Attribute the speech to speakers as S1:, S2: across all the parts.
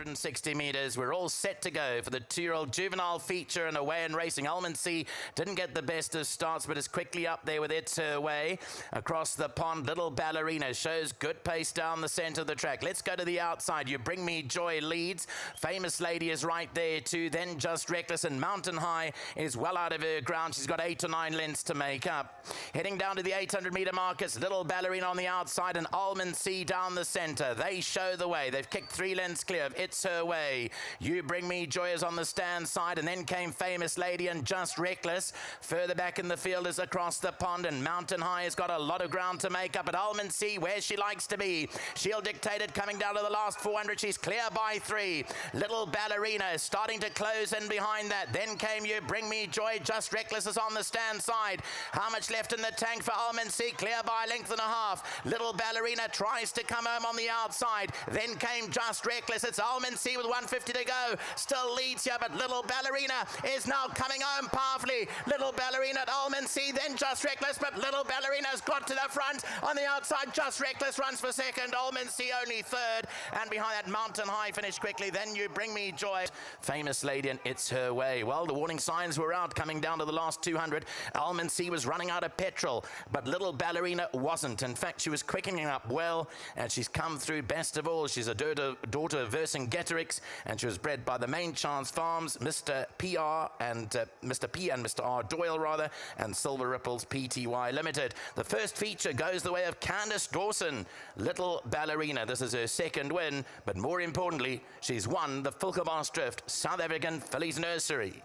S1: 160 metres. We're all set to go for the 2-year-old juvenile feature and away in racing. Almondsey didn't get the best of starts, but is quickly up there with It's Her Way. Across the pond, Little Ballerina shows good pace down the centre of the track. Let's go to the outside. You Bring Me Joy leads. Famous Lady is right there too. Then Just Reckless, and Mountain High is well out of her ground. She's got 8 or 9 lengths to make up. Heading down to the 800-metre markers, Little Ballerina on the outside and Almondsey down the centre. They show the way. They've kicked 3 lengths clear of It's Her Way. You Bring Me Joy is on the stand side, and then came Famous Lady and Just Reckless. Further back in the field is Across the Pond, and Mountain High has got a lot of ground to make up. At Almondsey, where she likes to be. She'll dictate it coming down to the last 400. She's clear by 3. Little Ballerina is starting to close in behind that. Then came You Bring Me Joy. Just Reckless is on the stand side. How much left in the tank for Almondsey? Clear by a length and a half. Little Ballerina tries to come home on the outside. Then came Just Reckless. It's Almondsey with 150 to go. Still leads here, but Little Ballerina is now coming home powerfully. Little Ballerina at Almondsey, then Just Reckless, but Little Ballerina's got to the front. On the outside, Just Reckless runs for second. Almondsey only third. And behind that, Mountain High finished quickly. Then You Bring Me Joy. Famous Lady and It's Her Way. Well, the warning signs were out coming down to the last 200. Almondsey was running out of petrol, but Little Ballerina wasn't. In fact, she was quickening up well, and she's come through best of all. She's a daughter of Vercingetorix, and she was bred by the Main Chance Farms, Mr. PR and Mr. P and Mr. R Doyle rather, and Silver Ripples Pty Limited. The first feature goes the way of Candice Dawson. Little Ballerina, this is her second win, but more importantly, she's won the Fulkerbos Drift South African Fillies Nursery.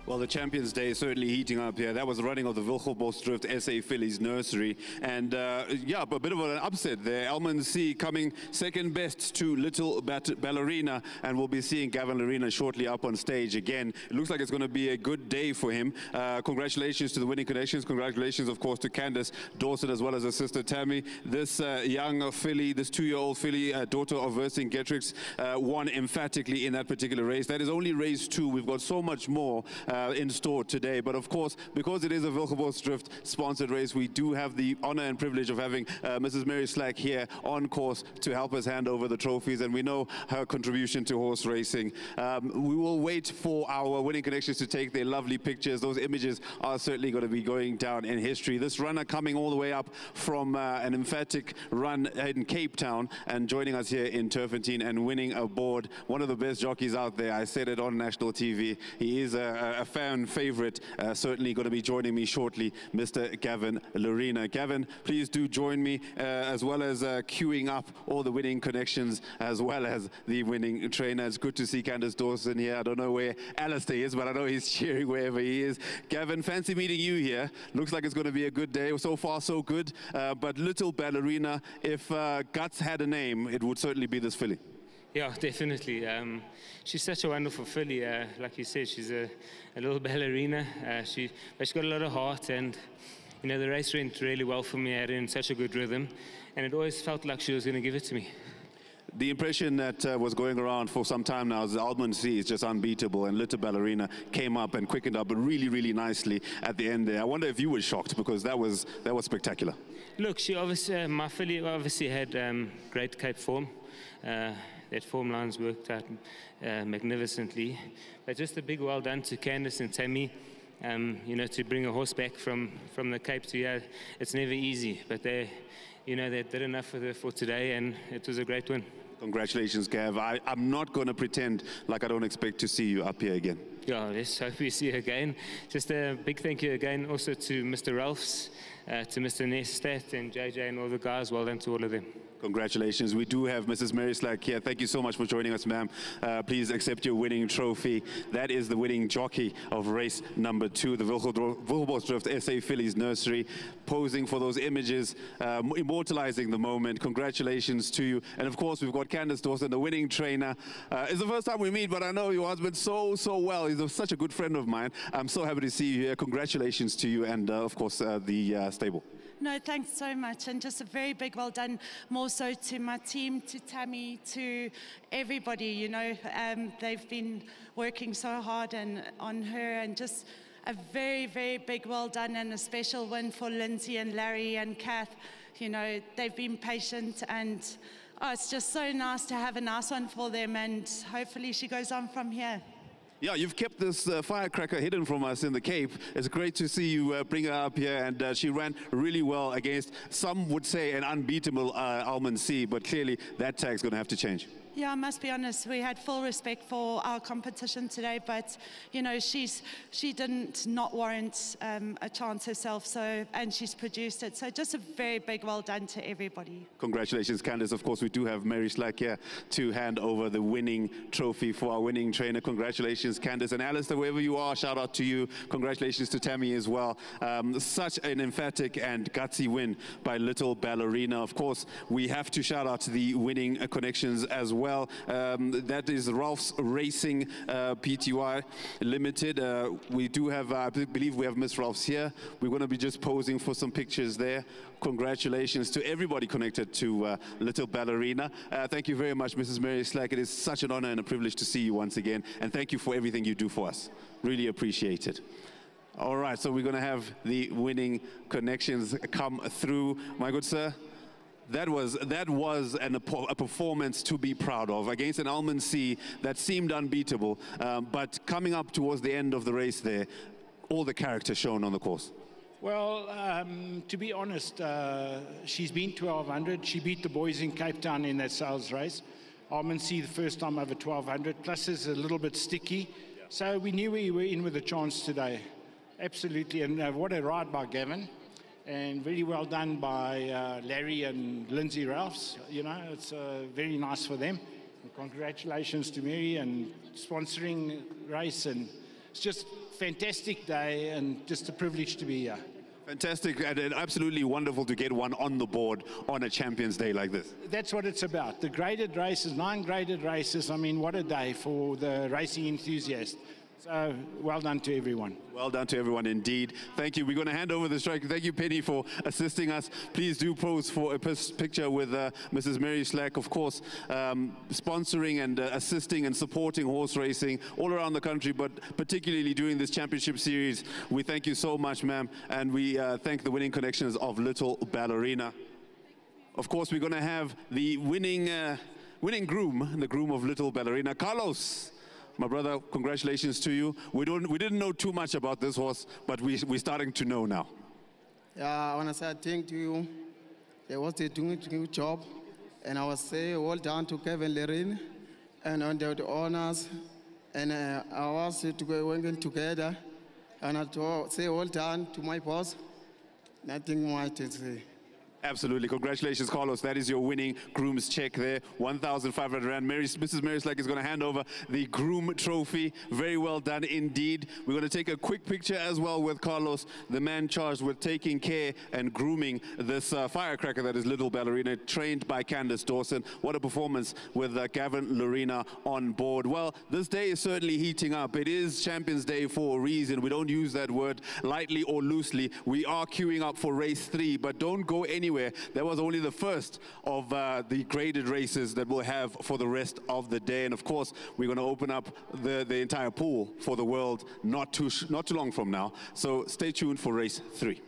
S2: Well, the Champions Day is certainly heating up here. That was the running of the Fulkerbos Drift SA Fillies Nursery. And yeah, but a bit of an upset there. Almondsey coming second best to Little Ballerina, and we'll be seeing Gavin Lorena shortly up on stage again. It looks like it's going to be a good day for him. Congratulations to the winning connections. Congratulations, of course, to Candice Dawson as well as her sister Tammy. This young filly, this 2-year-old filly, daughter of Vercingetorix, won emphatically in that particular race. That is only race 2. We've got so much more in store today, but of course, because it is a Fulkerbos Drift sponsored race, we do have the honor and privilege of having Mrs. Mary Slack here on course to help us hand over the trophies, and we know her contribution to horse racing. We will wait for our winning connections to take their lovely pictures. Those images are certainly going to be going down in history. This runner coming all the way up from an emphatic run in Cape Town and joining us here in Turffontein and winning aboard one of the best jockeys out there. I said it on national TV. He is a fan favorite, certainly going to be joining me shortly, Mr. Gavin Lorena. Gavin, please do join me, as well as queuing up all the winning connections, as well as the winning trainer. It's good to see Candice Dawson here. I don't know where Alistair is, but I know he's cheering wherever he is. Gavin, fancy meeting you here. Looks like it's going to be a good day. So far, so good. But Little Ballerina, if Guts had a name, it would certainly be this filly.
S3: Yeah, definitely. She's such a wonderful filly. Like you said, she's a little ballerina. But she's got a lot of heart, and you know, the race went really well for me. I had her in such a good rhythm, and it always felt like she was going to give it to me.
S2: The impression that was going around for some time now is Almondsey is just unbeatable, and Little Ballerina came up and quickened up really, really nicely at the end there. I wonder if you were shocked, because that was spectacular.
S3: Look, she obviously, my filly obviously had great Cape form. That form lines worked out magnificently. But just a big well done to Candice and Tammy. You know, to bring a horse back from the Cape to here, it's never easy. But they did enough for today, and it was a great win. Congratulations, Gav. I'm not going to pretend like I don't expect to see you up here again. Yeah, let's hope we see you again. Just a big thank you again also to Mr. Ralphs, to Mr. Nestat and JJ and all the guys. Well done to all of them. Congratulations. We do have Mrs. Mary Slack here. Thank you so much for joining us, ma'am. Please accept your winning trophy. That is the winning jockey of race number 2, the Fulkerbos Drift SA Fillies Nursery, posing for those images, immortalizing the moment. Congratulations to you. And of course, we've got Candice Dawson, the winning trainer. It's the first time we meet, but I know your husband so well. He's such a good friend of mine. I'm so happy to see you here. Congratulations to you and, of course, the stable.
S4: No, thanks so much, and just a very big well done, more so to my team, to Tammy, to everybody. You know, they've been working so hard on her, and just a very, very big well done, and a special win for Lindsay and Larry and Kath. You know, they've been patient, and it's just so nice to have a nice one for them, and hopefully she goes on from here.
S2: Yeah, you've kept this firecracker hidden from us in the Cape. It's great to see you bring her up here, and she ran really well against, some would say, an unbeatable Almond Sea, but clearly that tag's going to have to change.
S4: Yeah, I must be honest, we had full respect for our competition today, but, you know, she didn't not warrant a chance herself, so, and she's produced it. So just a very big well done to everybody.
S2: Congratulations, Candice. Of course, we do have Mary Slack here to hand over the winning trophy for our winning trainer. Congratulations, Candice. And Alistair, wherever you are, shout out to you. Congratulations to Tammy as well. Such an emphatic and gutsy win by Little Ballerina. Of course, we have to shout out to the winning connections as well. That is Ralph's Racing Pty Limited. We do have, I believe we have Miss Ralph's here. We're going to be just posing for some pictures there. Congratulations to everybody connected to Little Ballerina. Thank you very much, Mrs. Mary Slack. It is such an honor and a privilege to see you once again. And thank you for everything you do for us. Really appreciate it. All right, so we're going to have the winning connections come through. My good sir, that was a performance to be proud of against an Almond Sea that seemed unbeatable. But coming up towards the end of the race there, all the character shown on the course.
S5: Well, to be honest, she's been 1200. She beat the boys in Cape Town in that sales race. Almond Sea the first time over 1200. Plus it's a little bit sticky. Yeah. So we knew we were in with a chance today. Absolutely. And what a ride by Gavin. And very well done by Larry and Lindsay Ralphs. You know, it's very nice for them. And congratulations to Mary and sponsoring race. And it's just a fantastic day and just a privilege to be here.
S2: Fantastic, and absolutely wonderful to get one on the board on a Champions Day like this.
S5: That's what it's about. The graded races, 9 graded races. I mean, what a day for the racing enthusiast. So, well done to everyone.
S2: Well done to everyone indeed. Thank you. We're going to hand over the strike. Thank you, Penny, for assisting us. Please do pose for a picture with Mrs. Mary Slack, of course, sponsoring and assisting and supporting horse racing all around the country, but particularly during this championship series. We thank you so much, ma'am, and we thank the winning connections of Little Ballerina. Of course, we're going to have the winning groom, the groom of Little Ballerina, Carlos. My brother, congratulations to you. We didn't know too much about this horse, but we're starting to know now.
S6: Yeah, I want to say thank to you. They was doing a good job. And I was say well done to Kevin Lerin and on the owners. And I was working together. And I say well done to my boss. Nothing more to say.
S2: Absolutely. Congratulations, Carlos. That is your winning groom's check there. 1,500 Rand. Mrs. Mary Slack is going to hand over the groom trophy. Very well done indeed. We're going to take a quick picture as well with Carlos, the man charged with taking care and grooming this firecracker that is Little Ballerina, trained by Candice Dawson. What a performance with Gavin Lorena on board. Well, this day is certainly heating up. It is Champions Day for a reason. We don't use that word lightly or loosely. We are queuing up for race 3, but don't go anywhere. That was only the first of the graded races that we'll have for the rest of the day. And of course, we're going to open up the entire pool for the world not too long from now. So stay tuned for race 3.